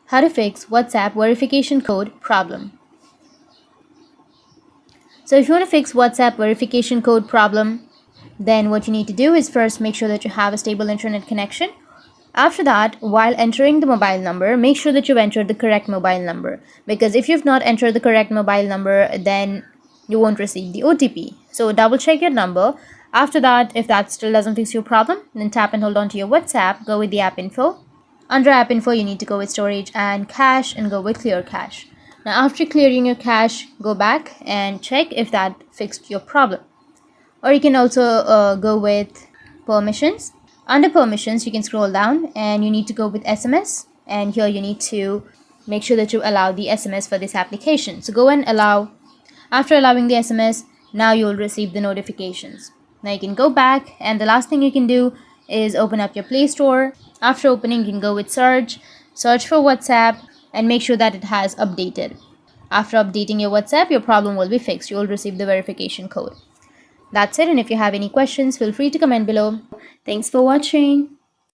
How to fix WhatsApp verification code problem. So if you want to fix WhatsApp verification code problem, then what you need to do is first make sure that you have a stable internet connection. After that, while entering the mobile number, make sure that you've entered the correct mobile number, because if you've not entered the correct mobile number, then you won't receive the OTP. So double check your number. After that, if that still doesn't fix your problem, then tap and hold on to your WhatsApp, go with the app info. Under app info, you need to go with storage and cache and go with clear cache. Now after clearing your cache, go back and check if that fixed your problem. Or you can also go with permissions. Under permissions, you can scroll down and you need to go with SMS, and here you need to make sure that you allow the SMS for this application. So go and allow. After allowing the SMS, now you'll receive the notifications. Now you can go back, and the last thing you can do is open up your Play Store. After opening, you can go with search for WhatsApp, and make sure that it has updated. After updating your WhatsApp, your problem will be fixed. You will receive the verification code. That's it, and if you have any questions, feel free to comment below. Thanks for watching.